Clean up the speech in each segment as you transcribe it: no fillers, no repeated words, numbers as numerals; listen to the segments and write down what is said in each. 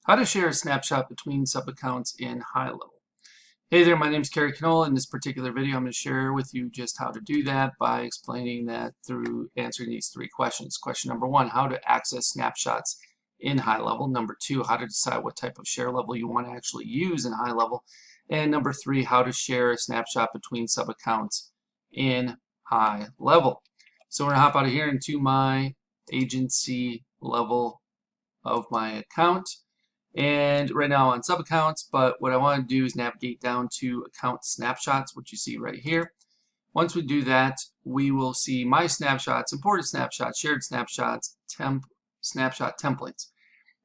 How to share a snapshot between sub-accounts in HighLevel. Hey there, my name is Kerry. In this particular video, I'm going to share with you just how to do that by explaining that through answering these three questions. Question number one, how to access snapshots in HighLevel. Number two, how to decide what type of share level you want to actually use in HighLevel. And number three, how to share a snapshot between sub-accounts in HighLevel. So we're going to hop out of here into my agency level of my account. And right now on sub accounts, but what I want to do is navigate down to account snapshots, which you see right here. Once we do that, we will see my snapshots, imported snapshots, shared snapshots, snapshot templates.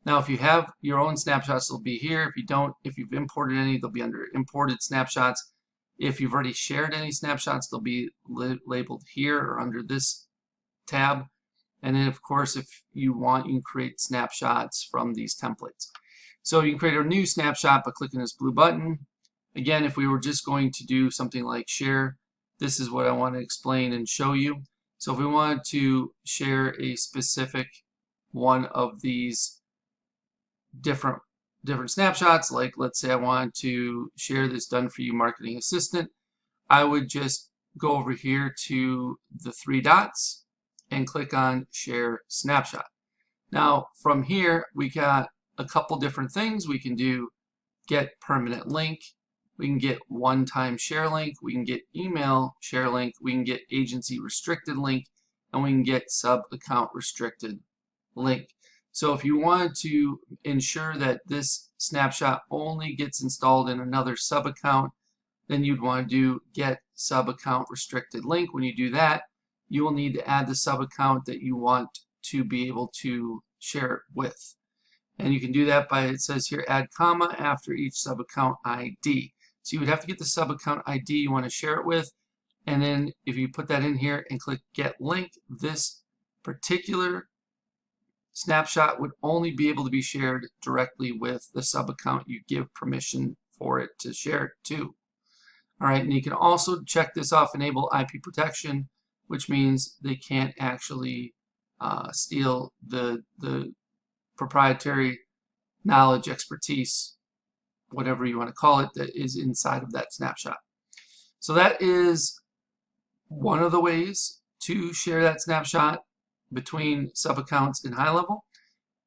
Now, if you have your own snapshots, they'll be here. If you don't, if you've imported any, they'll be under imported snapshots. If you've already shared any snapshots, they'll be labeled here or under this tab. And then, of course, if you want, you can create snapshots from these templates. So you can create a new snapshot by clicking this blue button. Again, if we were just going to do something like share, this is what I want to explain and show you. So if we wanted to share a specific one of these different snapshots, like let's say I wanted to share this done for you marketing assistant, I would just go over here to the three dots and click on share snapshot. Now from here we got a couple different things. We can do get permanent link, we can get one-time share link, we can get email share link, we can get agency restricted link, and we can get sub-account restricted link. So if you wanted to ensure that this snapshot only gets installed in another sub-account, then you'd want to do get sub-account restricted link. When you do that, you will need to add the sub-account that you want to be able to share it with. And you can do that by, it says here, add comma after each sub-account ID. So you would have to get the sub-account ID you want to share it with. And then if you put that in here and click get link, this particular snapshot would only be able to be shared directly with the sub-account you give permission for it to share it to. All right, and you can also check this off, enable IP protection, which means they can't actually steal the proprietary knowledge, expertise, whatever you want to call it, that is inside of that snapshot. So that is one of the ways to share that snapshot between sub-accounts in HighLevel.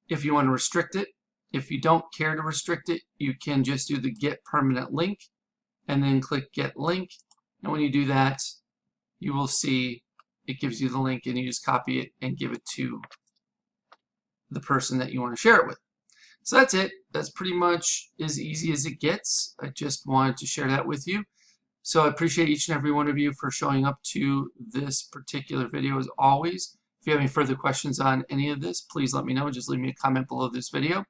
If you want to restrict it, if you don't care to restrict it, you can just do the get permanent link and then click get link. And when you do that, you will see it gives you the link and you just copy it and give it to the person that you want to share it with. So that's it. That's pretty much as easy as it gets. I just wanted to share that with you. So I appreciate each and every one of you for showing up to this particular video as always. If you have any further questions on any of this, please let me know. Just leave me a comment below this video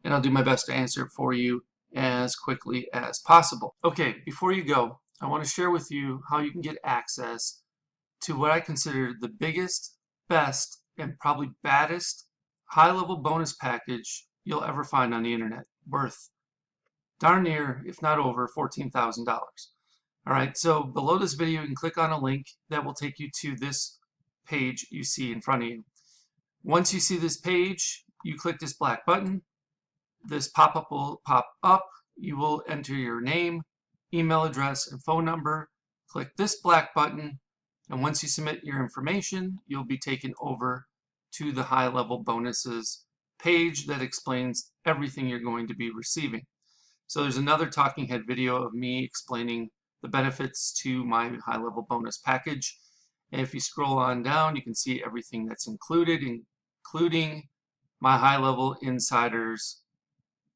and I'll do my best to answer it for you as quickly as possible. Okay, before you go, I want to share with you how you can get access to what I consider the biggest, best, and probably baddest HighLevel bonus package you'll ever find on the internet, worth darn near, if not over, $14,000. All right, so below this video, you can click on a link that will take you to this page you see in front of you. Once you see this page, you click this black button. This pop-up will pop up. You will enter your name, email address, and phone number. Click this black button, and once you submit your information, you'll be taken over to the HighLevel bonuses page that explains everything you're going to be receiving. So there's another talking head video of me explaining the benefits to my HighLevel bonus package. And if you scroll on down, you can see everything that's included, including my HighLevel Insiders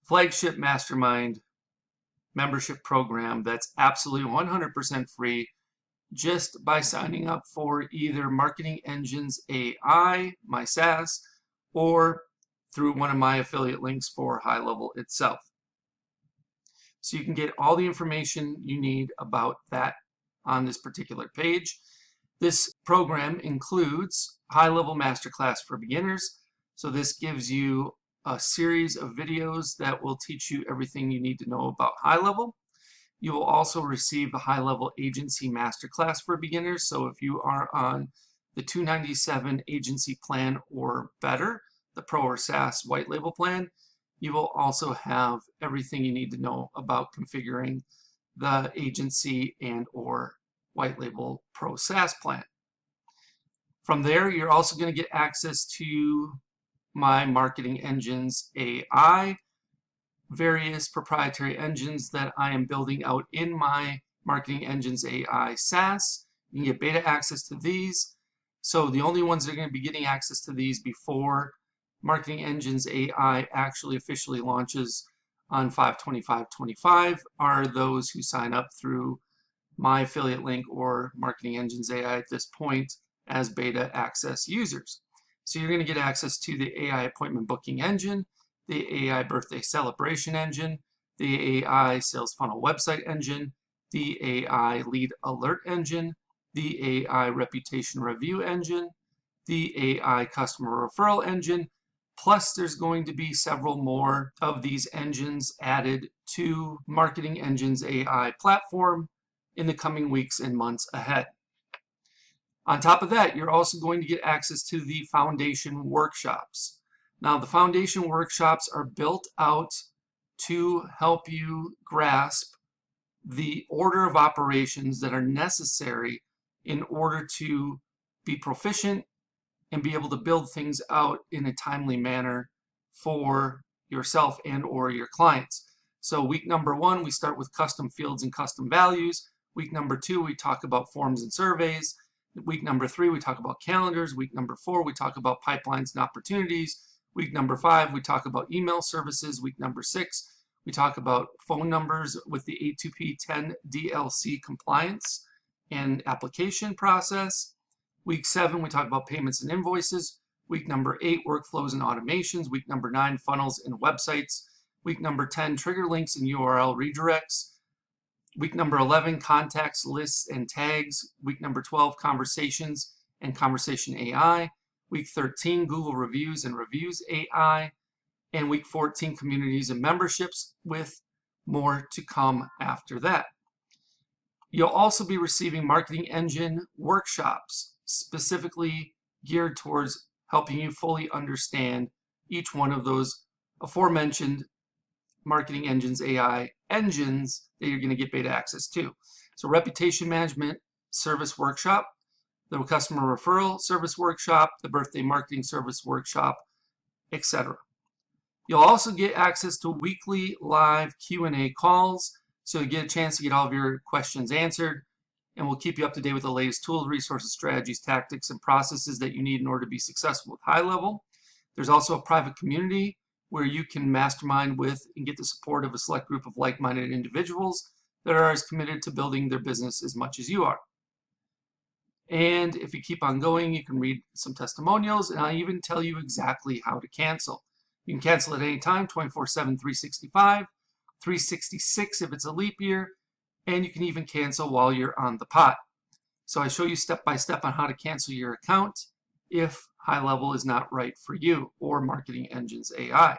flagship mastermind membership program that's absolutely 100% free just by signing up for either Marketing Engines A.I, my SaaS, or through one of my affiliate links for HighLevel itself. So you can get all the information you need about that on this particular page. This program includes HighLevel Masterclass for Beginners. So this gives you a series of videos that will teach you everything you need to know about HighLevel. You will also receive a HighLevel Agency Masterclass for Beginners. So if you are on the 297 agency plan or better, the Pro or SaaS white label plan, you will also have everything you need to know about configuring the agency and or white label pro SaaS plan. From there, you're also going to get access to my Marketing Engines AI, various proprietary engines that I am building out in my Marketing Engines AI SaaS. You can get beta access to these. So the only ones that are going to be getting access to these before Marketing Engines AI actually officially launches on 5/25/25 are those who sign up through my affiliate link or Marketing Engines AI at this point as beta access users. So you're going to get access to the AI appointment booking engine, the AI birthday celebration engine, the AI sales funnel website engine, the AI lead alert engine, the AI reputation review engine, the AI customer referral engine, plus there's going to be several more of these engines added to Marketing Engines AI platform in the coming weeks and months ahead. On top of that, you're also going to get access to the foundation workshops. Now, the foundation workshops are built out to help you grasp the order of operations that are necessary in order to be proficient and be able to build things out in a timely manner for yourself and or your clients. So week number 1, we start with custom fields and custom values. Week number 2, we talk about forms and surveys. Week number 3, we talk about calendars. Week number 4, we talk about pipelines and opportunities. Week number 5, we talk about email services. Week number 6, we talk about phone numbers with the A2P 10 DLC compliance and application process. Week 7, we talk about payments and invoices. Week number 8, workflows and automations. Week number 9, funnels and websites. Week number 10, trigger links and URL redirects. Week number 11, contacts, lists, and tags. Week number 12, conversations and conversation AI. Week 13, Google reviews and reviews AI. And week 14, communities and memberships, with more to come after that. You'll also be receiving marketing engine workshops specifically geared towards helping you fully understand each one of those aforementioned Marketing Engines AI engines that you're going to get beta access to. So reputation management service workshop, the customer referral service workshop, the birthday marketing service workshop, etc. You'll also get access to weekly live Q&A calls, so you get a chance to get all of your questions answered, and we'll keep you up to date with the latest tools, resources, strategies, tactics, and processes that you need in order to be successful with HighLevel. There's also a private community where you can mastermind with and get the support of a select group of like-minded individuals that are as committed to building their business as much as you are. And if you keep on going, you can read some testimonials, and I'll even tell you exactly how to cancel. You can cancel at any time, 24/7, 365, 366 if it's a leap year, and you can even cancel while you're on the pot. So I show you step by step on how to cancel your account if HighLevel is not right for you, or Marketing Engines AI.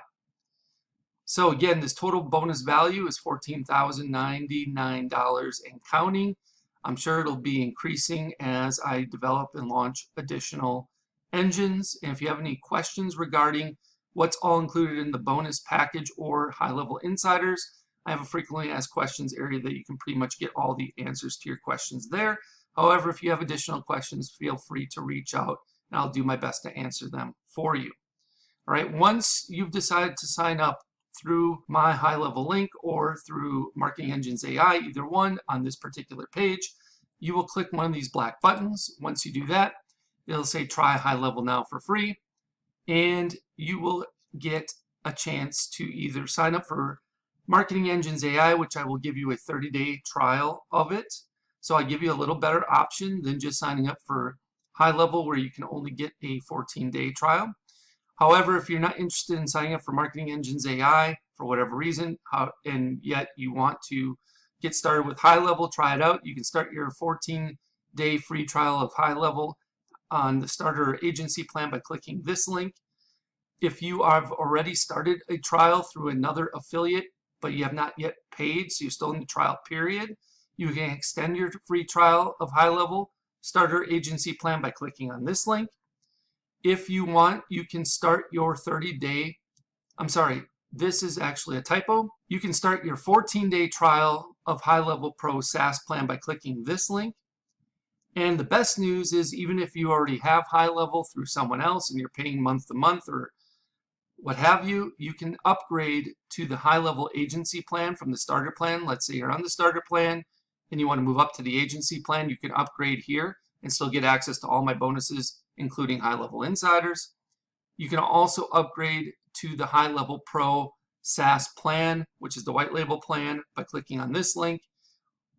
So again, this total bonus value is $14,099 and counting. I'm sure it'll be increasing as I develop and launch additional engines. And if you have any questions regarding what's all included in the bonus package or HighLevel Insiders, I have a frequently asked questions area that you can pretty much get all the answers to your questions there. However, if you have additional questions, feel free to reach out, and I'll do my best to answer them for you. All right, once you've decided to sign up through my HighLevel link or through Marketing Engines AI, either one on this particular page, you will click one of these black buttons. Once you do that, it'll say try HighLevel now for free, and you will get a chance to either sign up for Marketing Engines AI, which I will give you a 30-day trial of it. So I give you a little better option than just signing up for HighLevel, where you can only get a 14-day trial. However, if you're not interested in signing up for Marketing Engines AI for whatever reason, and yet you want to get started with HighLevel, try it out, you can start your 14-day free trial of HighLevel on the starter agency plan by clicking this link. If you have already started a trial through another affiliate, but you have not yet paid, so you're still in the trial period, you can extend your free trial of HighLevel starter agency plan by clicking on this link. If you want, you can start your 30-day, this is actually a typo. You can start your 14-day trial of HighLevel Pro SaaS plan by clicking this link. And the best news is, even if you already have HighLevel through someone else and you're paying month to month or what have you, you can upgrade to the HighLevel agency plan from the starter plan. Let's say you're on the starter plan and you want to move up to the agency plan, you can upgrade here and still get access to all my bonuses, including HighLevel Insiders. You can also upgrade to the HighLevel Pro SaaS plan, which is the white label plan, by clicking on this link,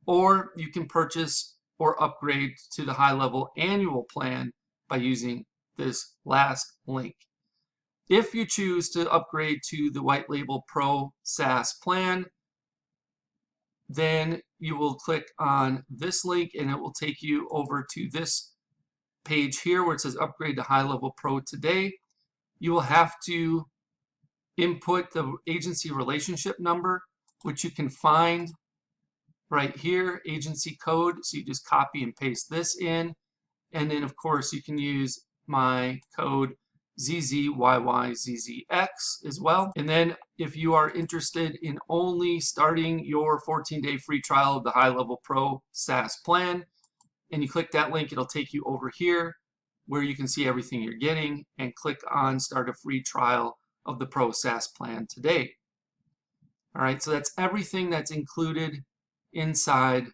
or you can purchase or upgrade to the HighLevel annual plan by using this last link. If you choose to upgrade to the white label Pro SaaS plan, then you will click on this link and it will take you over to this page here where it says upgrade to HighLevel Pro today. You will have to input the agency relationship number, which you can find right here, agency code. So you just copy and paste this in. And then of course you can use my code ZZYYZZX as well. And then if you are interested in only starting your 14-day free trial of the HighLevel Pro SaaS plan, and you click that link, it'll take you over here where you can see everything you're getting and click on start a free trial of the Pro SaaS plan today. All right, so that's everything that's included inside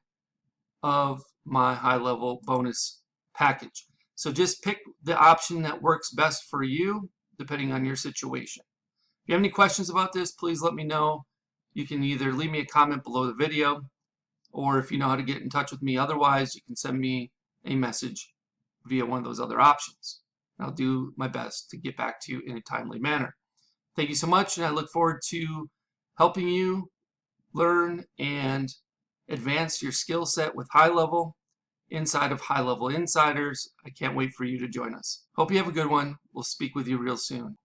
of my HighLevel bonus package. So just pick the option that works best for you depending on your situation. If you have any questions about this, please let me know. You can either leave me a comment below the video, or if you know how to get in touch with me otherwise, you can send me a message via one of those other options. I'll do my best to get back to you in a timely manner. Thank you so much, and I look forward to helping you learn and advance your skill set with HighLevel inside of HighLevel Insiders. I can't wait for you to join us. Hope you have a good one. We'll speak with you real soon.